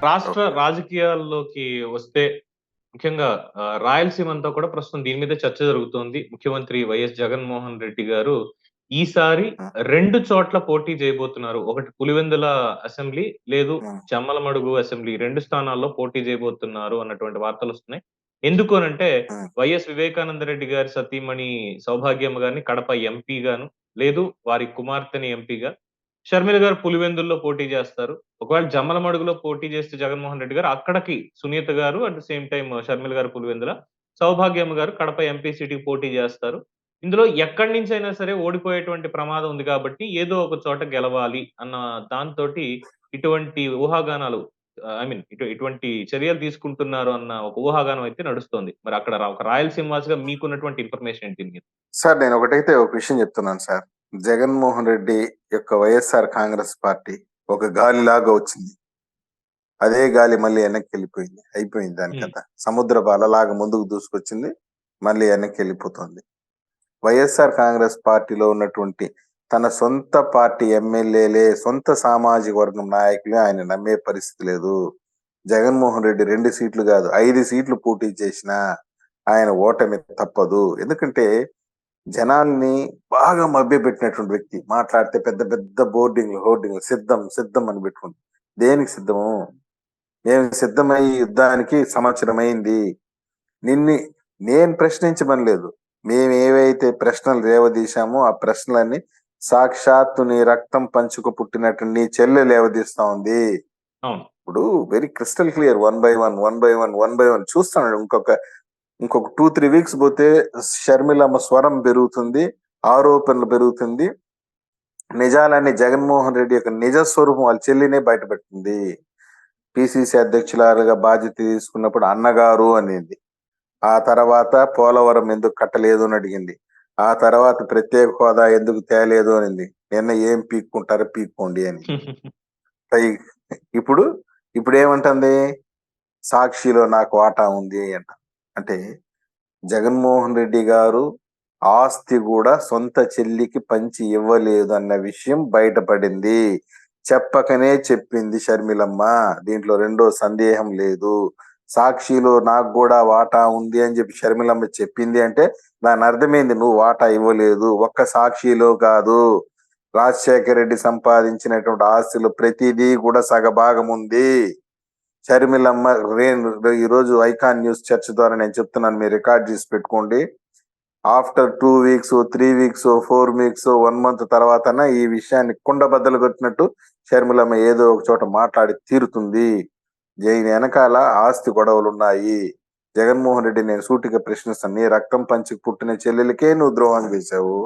రాష్ట్ర ఓకే. రాజకీయాల్లోకి వస్తే ముఖ్యంగా రాయలసీమ అంతా కూడా ప్రస్తుతం దీని మీదే చర్చ జరుగుతోంది. ముఖ్యమంత్రి వైఎస్ జగన్మోహన్ రెడ్డి గారు ఈసారి హ్మ్. 2 చోట్ల పోటీ చేయబోతున్నారు. ఒకటి పులివెందుల అసెంబ్లీ, లేదు హ్మ్. జమ్మలమడుగు అసెంబ్లీ 2 స్థానాల్లో పోటీ చేయబోతున్నారు అన్నటువంటి వార్తలొస్తున్నాయి. ఎందుకు అనంటే హ్మ్. వైఎస్ వివేకానంద రెడ్డి గారి సతీమణి సౌభాగ్యమ్మ గారిని కడప ఎంపీగాను, లేదు వారి కుమార్తెని ఎంపీగా, షర్మిల గారు పులివెందుల్లో పోటీ చేస్తారు. ఒకవేళ జమ్మలమడుగులో పోటీ చేస్తే జగన్మోహన్ రెడ్డి గారు అక్కడికి సునీత గారు at the same time Sharmila గారు పులివెందుల, సౌభాగ్యమ్మ గారు కడప ఎంపీ సీట్‌కి పోటీ చేస్తారు. ఇందులో ఎక్కడి నుంచైనా సరే ఓడిపోయేటువంటి ప్రమాదం ఉంది కాబట్టి ఏదో ఒక చోట గెలవాలి అన్న దాంతోటి ఇటువంటి ఊహాగానాలు ఐ మీన్ ఇటువంటి చర్యలు తీసుకుంటున్నారు అన్న ఒక ఊహాగానం అయితే నడుస్తోంది. మరి అక్కడ ఒక రాయలసీమ వాసిగా మీకున్నటువంటి ఇన్ఫర్మేషన్ ఏంటి దీని మీద? సార్ నేను ఒకటైతే ఒక విషయం చెప్తున్నాను సార్. జగన్మోహన్ రెడ్డి యొక్క వైఎస్ఆర్ కాంగ్రెస్ పార్టీ ఒక గాలిలాగా వచ్చింది. అదే గాలి మళ్ళీ వెనక్కి వెళ్ళిపోయింది. అయిపోయింది దాని హ్మ్. కథ. సముద్రపు అలలాగా ముందుకు దూసుకొచ్చింది. మళ్ళీ వెనక్కి వెళ్ళిపోతుంది. వైఎస్ఆర్ కాంగ్రెస్ పార్టీలో ఉన్నటువంటి తన సొంత పార్టీ ఎమ్మెల్యేలే, సొంత సామాజిక వర్గం నాయకులే ఆయన నమ్మే పరిస్థితి లేదు. జగన్మోహన్ రెడ్డి 2 సీట్లు కాదు 5 సీట్లు పోటీ చేసినా ఆయన ఓటమి తప్పదు. ఎందుకంటే జనాల్ని బాగా మభ్యపెట్టినటువంటి వ్యక్తి. మాట్లాడితే పెద్ద పెద్ద హోర్డింగ్లు సిద్ధం సిద్ధం అని పెట్టుకుంది. దేనికి సిద్ధము? మేము సిద్ధమై యుద్ధానికి సంవత్సరమైంది. నిన్ని నేను ప్రశ్నించమని లేదు. మేము ఏవైతే ప్రశ్నలు రేవదీశామో ఆ ప్రశ్నలన్నీ సాక్షాత్తు నీ రక్తం పంచుకు పుట్టినట్టు నీ చెల్లె లేవదీస్తా ఉంది. అవును. ఇప్పుడు వెరీ క్రిస్టల్ క్లియర్, 1 బై 1 చూస్తాను. ఇంకొక 2-3 వీక్స్ పోతే షర్మిలమ్మ స్వరం పెరుగుతుంది, ఆరోపణలు పెరుగుతుంది. నిజాలన్నీ జగన్మోహన్ రెడ్డి యొక్క నిజ స్వరూపం వాళ్ళ చెల్లినే బయటపెట్టింది. పిసిసి అధ్యక్షురాలుగా బాధ్యత తీసుకున్నప్పుడు అన్నగారు అనేది. ఆ తర్వాత పోలవరం ఎందుకు కట్టలేదు అని అడిగింది. ఆ తర్వాత ప్రత్యేక హోదా ఎందుకు తేలేదు అనింది. నిన్న ఏం పీక్కుంటారో పీక్కోండి అని. పై- ఇప్పుడు ఇప్పుడు ఏమంటుంది? సాక్షిలో నాకు వాటా ఉంది అంట. అంటే జగన్మోహన్ రెడ్డి గారు ఆస్తి కూడా సొంత చెల్లికి పంచి ఇవ్వలేదు అన్న విషయం బయటపడింది. చెప్పకనే చెప్పింది షర్మిలమ్మ. దీంట్లో రెండో సందేహం లేదు. సాక్షిలో నాకు కూడా వాటా ఉంది అని చెప్పి షర్మిలమ్మ చెప్పింది అంటే దాని అర్థమైంది, నువ్వు వాటా ఇవ్వలేదు. ఒక్క సాక్షిలో కాదు, రాజశేఖర రెడ్డి సంపాదించినటువంటి ఆస్తులు ప్రతిదీ కూడా సగభాగం ఉంది. షర్మిలమ్మ ఈ రోజు ఐకాన్ న్యూస్ చర్చ ద్వారా నేను చెప్తున్నాను, మీరు రికార్డ్ చేసి పెట్టుకోండి. After 2 weeks, 3 weeks, 4 weeks, 1 month తర్వాత ఈ విషయాన్ని కుండబద్దలు కొట్టినట్టు షర్మిలమ్మ ఏదో ఒక చోట మాట్లాడి తీరుతుంది. దీని వెనకాల ఆస్తి గొడవలు ఉన్నాయి. జగన్మోహన్ రెడ్డి నేను సూటిగా ప్రశ్నిస్తాను, నీ రక్తం పంచికి పుట్టిన చెల్లెలకే నువ్వు ద్రోహం చేశావు.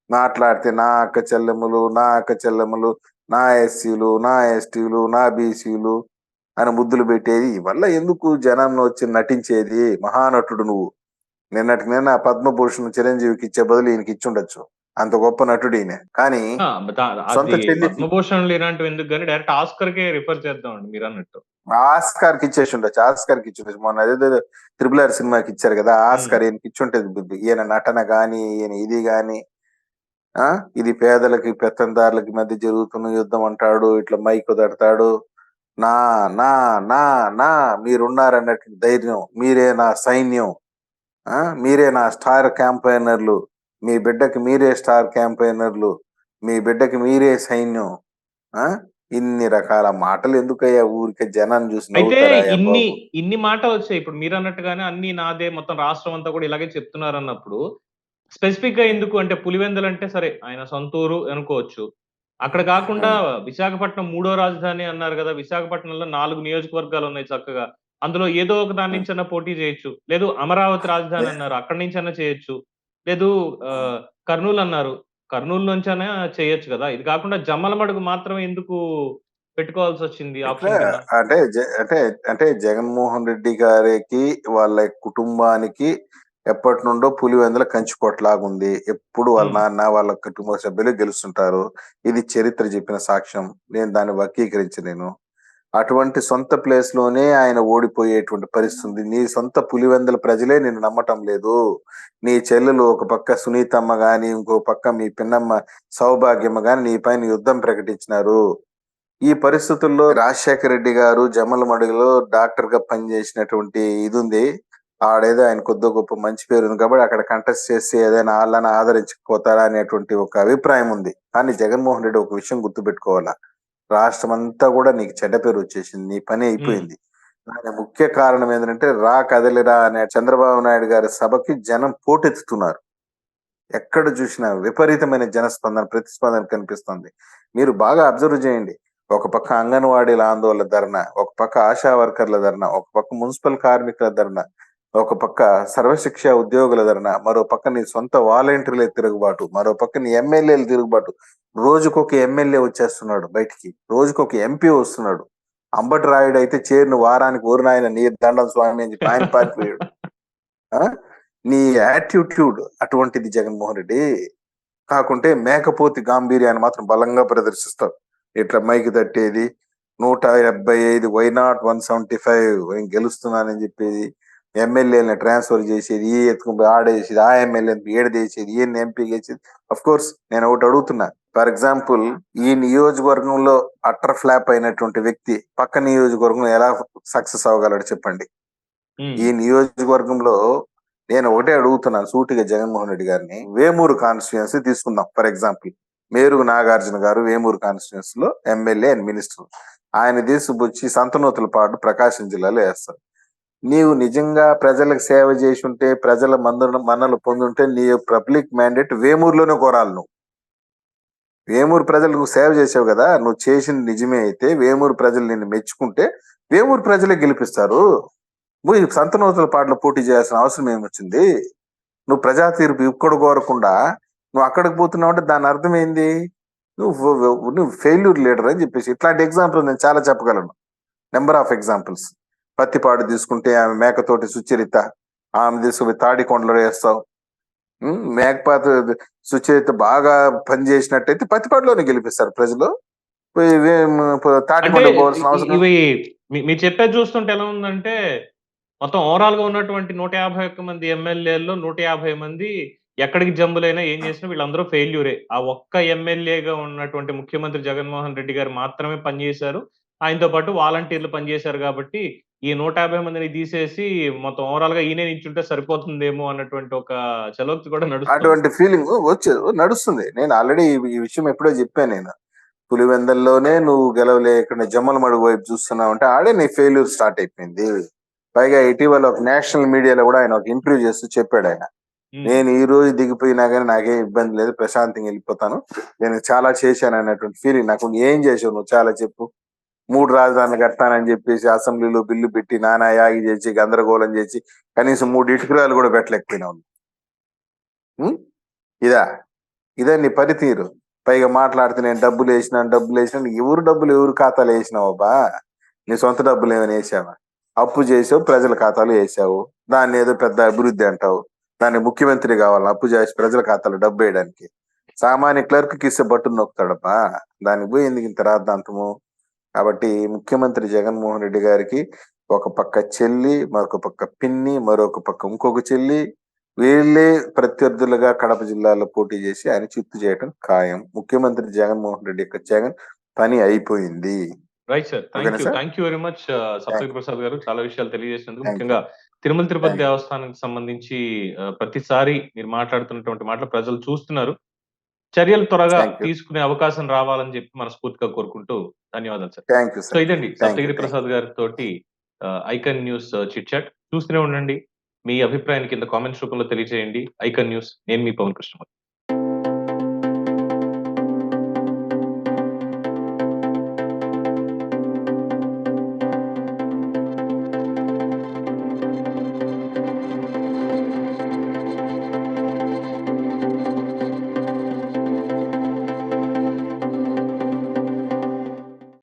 మాట్లాడితే నా అక్క చెల్లెమ్మలు, నా ఎస్సీలు, నా ఎస్టీలు, నా బీసీలు అని ముద్దులు పెట్టేది. వల్ల ఎందుకు జనంలో వచ్చి నటించేది? మహానటుడు నువ్వు. నిన్నటికి నిన్న పద్మభూషణ్ చిరంజీవికి ఇచ్చే బదులు ఈయనకి ఇచ్చుండొచ్చు. అంత గొప్ప నటుడు ఈయన. కానీ ఆ! సొంత అది చెల్లికి పద్మభూషణ్‌లు ఇలాంటివి ఎందుకు గాని డైరెక్ట్ ఆస్కార్‌కే రిఫర్ చేద్దామండి మీరన్నట్టు. ఆస్కార్కి ఇచ్చేసి ఉండొచ్చు. ఆస్కార్కి ఇచ్చుండొచ్చు. మొన్న అదేదో త్రిబుల్ ఆర్ సినిమాకి ఇచ్చారు కదా, హ్మ్. ఆస్కార్ ఈయనకి ఇచ్చుంటది. ఈయన నటన గాని, ఈయన ఇది గాని. ఆ ఇది పేదలకి పెత్తందారులకి మధ్య జరుగుతున్న యుద్ధం అంటాడు. ఇట్లా మైక్ కుదడతాడు. నా నా నా నా మీరున్నారన్నట్టు ధైర్యం. మీరే నా సైన్యం. మీరే నా స్టార్ క్యాంపైనర్లు. మీ బిడ్డకి మీరే స్టార్ క్యాంపైనర్లు. మీ బిడ్డకి మీరే సైన్యం. ఆ ఇన్ని రకాల మాటలు ఎందుకయ్యా? ఊరికే జనాన్ని చూసి అయితే నవ్వుతారాయా ఇన్ని, బాబు? ఇన్ని మాటలొచ్చాయి. ఇప్పుడు మీరన్నట్టుగానే అన్నీ నాదే మొత్తం రాష్ట్రం అంతా కూడా ఇలాగే చెప్తున్నారన్నప్పుడు, స్పెసిఫిక్‌గా ఎందుకు అంటే పులివెందులంటే సరే ఆయన సొంత ఊరు అనుకోవచ్చు. అక్కడ కాకుండా ఉం. విశాఖపట్నం మూడో రాజధాని అన్నారు గదా! విశాఖపట్నంలో 4 నియోజకవర్గాలున్నాయి చక్కగా. అందులో ఏదో ఒక దాని ఉం. నుంచన్నా పోటీ చేయొచ్చు. లేదు అమరావతి రాజధాని అన్నారు. అక్కడి నుంచన్నా చేయొచ్చు. లేదు ఉం. కర్నూల్ అన్నారు. కర్నూల్ నుంచైనా చేయొచ్చు గదా! ఇది కాకుండా జమ్మలమడుగు మాత్రమే ఎందుకు పెట్టుకోవాల్సొచ్చింది ఇక్కడ ఆప్షన్ కింద? అంటే అంటే జగన్మోహన్ రెడ్డి గారికి వాళ్ళ కుటుంబానికి ఎప్పటి నుండో పులివెందుల కంచుకోటలాగుంది. ఎప్పుడు వాళ్ళ హ్మ్. నాన్న వాళ్ళ కుటుంబ సభ్యులు గెలుస్తుంటారు. ఇది చరిత్ర చెప్పిన సాక్ష్యం. నేను దాన్ని వక్రీకరించలేను. అటువంటి సొంత ప్లేస్ లోనే ఆయన ఓడిపోయేటువంటి పరిస్థితి ఉంది. నీ సొంత పులివెందుల ప్రజలే నిన్ను నమ్మటం లేదు. నీ చెల్లెలు ఒక పక్క సునీతమ్మ గాని, ఇంకో పక్క మీ పిన్నమ్మ సౌభాగ్యమ్మ గాని నీ పైన యుద్ధం ప్రకటించినారు. ఈ పరిస్థితుల్లో రాజశేఖర రెడ్డి గారు జమ్మలమడుగులో డాక్టర్ గా పనిచేసినటువంటి ఇది ఉంది. ఆడేదో ఆయన కొద్దో గొప్ప మంచి పేరు ఉంది కాబట్టి అక్కడ కంటెస్ట్ చేసి ఏదైనా వాళ్ళని ఆదరించకపోతారా అనేటువంటి ఒక అభిప్రాయం ఉంది. కానీ జగన్మోహన్ రెడ్డి ఒక విషయం గుర్తుపెట్టుకోవాలా, రాష్ట్రం అంతా కూడా నీకు చెడ్డ పేరు వచ్చేసింది, నీ పని అయిపోయింది. దాని ముఖ్య కారణం ఏంటంటే రా కదలిరా అనే చంద్రబాబు నాయుడు గారి సభకి జనం పోటెత్తుతున్నారు. ఎక్కడ చూసినా విపరీతమైన జనస్పందన, ప్రతిస్పందన కనిపిస్తుంది. మీరు బాగా అబ్జర్వ్ చేయండి. ఒక పక్క అంగన్వాడీల ఆందోళన ధర్నా, ఒక పక్క ఆశా వర్కర్ల ధర్నా, ఒక పక్క మున్సిపల్ కార్మికుల ధర్నా, ఒక పక్క సర్వశిక్ష ఉద్యోగుల ధర్నా, మరో పక్క నీ సొంత వాలంటీర్ల తిరుగుబాటు, మరో పక్క నీ ఎమ్మెల్యేల తిరుగుబాటు. రోజుకొక ఎమ్మెల్యే వచ్చేస్తున్నాడు బయటికి, రోజుకొక ఎంపీ వస్తున్నాడు. అంబటి రాయుడు అయితే చేరిన వారానికి ఊరినాయన నీరు దండం స్వామి అని చెప్పి ఆయన పారిపోయాడు. నీ యాటిట్యూడ్ అటువంటిది జగన్మోహన్ రెడ్డి. కాకుంటే మేకపోతి గాంభీర్యాన్ని మాత్రం బలంగా ప్రదర్శిస్తావు. ఇట్లా మైకి తట్టేది, 175 వైనాట్ 175 గెలుస్తున్నానని చెప్పేది, ఎమ్మెల్యేలని ట్రాన్స్ఫర్ చేసేది, ఈ ఎత్తుకుని ఆడేసేది, ఆ ఎమ్మెల్యేని ఏడదేసేది, ఈయన ఎంపీ చేసేది. అఫ్ కోర్స్ నేను ఒకటి అడుగుతున్నా, ఫర్ ఎగ్జాంపుల్ ఈ నియోజకవర్గంలో అట్టర్ ఫ్లాప్ అయినటువంటి వ్యక్తి పక్క నియోజకవర్గంలో ఎలా సక్సెస్ అవ్వగలడు చెప్పండి. ఈ నియోజకవర్గంలో నేను ఒకటే అడుగుతున్నాను సూటిగా జగన్మోహన్ రెడ్డి గారిని, వేమూరు కాన్స్టిట్యుయెన్సీ తీసుకుందాం ఫర్ ఎగ్జాంపుల్. మేరుగు నాగార్జున గారు వేమూరు కాన్స్టిట్యుయెన్సీ లో ఎమ్మెల్యే అండ్ మినిస్టర్. ఆయన తీసుకొచ్చి సంతనూతలపాటు ప్రకాశం జిల్లాలో వేస్తారు. నీవు నిజంగా ప్రజలకు సేవ చేసి ఉంటే, ప్రజల మన్నలు పొందుంటే నీ పబ్లిక్ మ్యాండేట్ వేమూరులోనే కోరాలి. నువ్వు వేమూరు ప్రజలకు సేవ చేసావు కదా, నువ్వు చేసింది నిజమే అయితే వేమూరు ప్రజలు నిన్ను మెచ్చుకుంటే వేమూరు ప్రజలే గెలిపిస్తారు. నువ్వు సంతనూతల పాటలో పోటీ చేయాల్సిన అవసరం ఏమొచ్చింది? నువ్వు ప్రజా తీర్పు ఇక్కడ కోరకుండా నువ్వు అక్కడికి పోతున్నావు అంటే దాని అర్థం ఏంది? నువ్వు ఫెయిల్యూర్ లీడర్ అని చెప్పేసి. ఇట్లాంటి ఎగ్జాంపుల్ నేను చాలా చెప్పగలను, నెంబర్ ఆఫ్ ఎగ్జాంపుల్స్. పత్తిపాడు తీసుకుంటే ఆమె మేకతోటి సుచరిత, ఆమె తీసుకుని తాడికొండలో వేస్తావు. మేకపాత సుచరిత బాగా పనిచేసినట్టయితే పత్తిపాడులోనే గెలిపిస్తారు ప్రజలు. తాటికొండ పోవాల్సిన అవసరం. ఇవి మీరు చెప్పేది చూస్తుంటే ఎలా ఉందంటే, మొత్తం ఓవరాల్ గా ఉన్నటువంటి 151 మంది ఎమ్మెల్యేల్లో 150 మంది ఎక్కడికి జంబులైనా ఏం చేసినా వీళ్ళందరూ ఫెయిల్యూరే. ఆ ఒక్క ఎమ్మెల్యేగా ఉన్నటువంటి ముఖ్యమంత్రి జగన్మోహన్ రెడ్డి గారు మాత్రమే పనిచేశారు. ఆయనతో పాటు వాలంటీర్లు పనిచేశారు కాబట్టి ఈ 150 మందిని తీసేసి మొత్తం ఓవరాల్ గా ఈయనే నిల్చుంటే సరిపోతుందేమో అన్నటువంటి ఒక చలోక్తి కూడా నడుస్తుంది. అటువంటి ఫీలింగ్ నడుస్తుంది. నేను ఆల్రెడీ ఈ విషయం ఎప్పుడో చెప్పాను. నేను పులివెందల్లోనే నువ్వు గెలవలేకుండా జమ్మలమడుగు వైపు చూస్తున్నావు అంటే ఆడే నీ ఫెయిల్యూర్ స్టార్ట్ అయిపోయింది. పైగా ఇటీవల ఒక నేషనల్ మీడియాలో కూడా ఆయన ఒక ఇంటర్వ్యూ చేస్తూ చెప్పాడు ఆయన, నేను ఈ రోజు దిగిపోయినా కానీ నాకేం ఇబ్బంది లేదు, ప్రశాంతంగా వెళ్ళిపోతాను, నేను చాలా చేశాను అన్నటువంటి ఫీలింగ్ నాకు. ఏం చేసావు నువ్వు చాలా చెప్పు. 3 రాజధానులు కట్టానని చెప్పేసి అసెంబ్లీలో బిల్లు పెట్టి నానా యాగి చేసి గందరగోళం చేసి కనీసం 3 ఇటుకరాలు కూడా పెట్టలేకపోయినావు. ఇదే నీ పనితీరు. పైగా మాట్లాడితే నేను డబ్బులు వేసినాను. ఎవరు ఖాతాలో వేసినావబ్బా? నీ సొంత డబ్బులు ఏమైనా వేసావా? అప్పు చేసావు, ప్రజల ఖాతాలో వేసావు, దాన్ని ఏదో పెద్ద అభివృద్ధి అంటావు. దాన్ని ముఖ్యమంత్రి కావాలి అప్పు చేసి ప్రజల ఖాతాలో డబ్బు వేయడానికి. సామాన్య క్లర్క్ ఇస్తే బట్టును నొక్కుతాడబ్బా, దానికి పోయి ఎందుకు ఇంత రాద్ధాంతము? కాబట్టి ముఖ్యమంత్రి జగన్మోహన్ రెడ్డి గారికి ఒక పక్క చెల్లి, మరొక పక్క పిన్ని, మరొక పక్క ఇంకొక చెల్లి, వీళ్ళే ప్రత్యర్థులుగా కడప జిల్లాలో పోటీ చేసి ఆయన చిత్తు చేయడం ఖాయం. ముఖ్యమంత్రి జగన్మోహన్ రెడ్డి యొక్క జగన్ పని అయిపోయింది. Right sir, thank you very much Saptagiri Prasad గారు, చాలా విషయాలు తెలియజేసినందుకు. ముఖ్యంగా తిరుమల తిరుపతి దేవస్థానానికి సంబంధించి ప్రతిసారి మీరు మాట్లాడుతున్నటువంటి మాటలు ప్రజలు చూస్తున్నారు. చర్యలు త్వరగా తీసుకునే అవకాశం రావాలని చెప్పి మనస్ఫూర్తిగా కోరుకుంటూ ధన్యవాదాలు సార్. సో ఇదండి సప్తగిరి ప్రసాద్ గారితో ఐకాన్ న్యూస్ చిట్ చాట్. చూస్తూనే ఉండండి. మీ అభిప్రాయాన్ని కింద కామెంట్స్ రూపంలో తెలియజేయండి. ఐకాన్ న్యూస్, నేను మీ పవన్ కృష్ణ.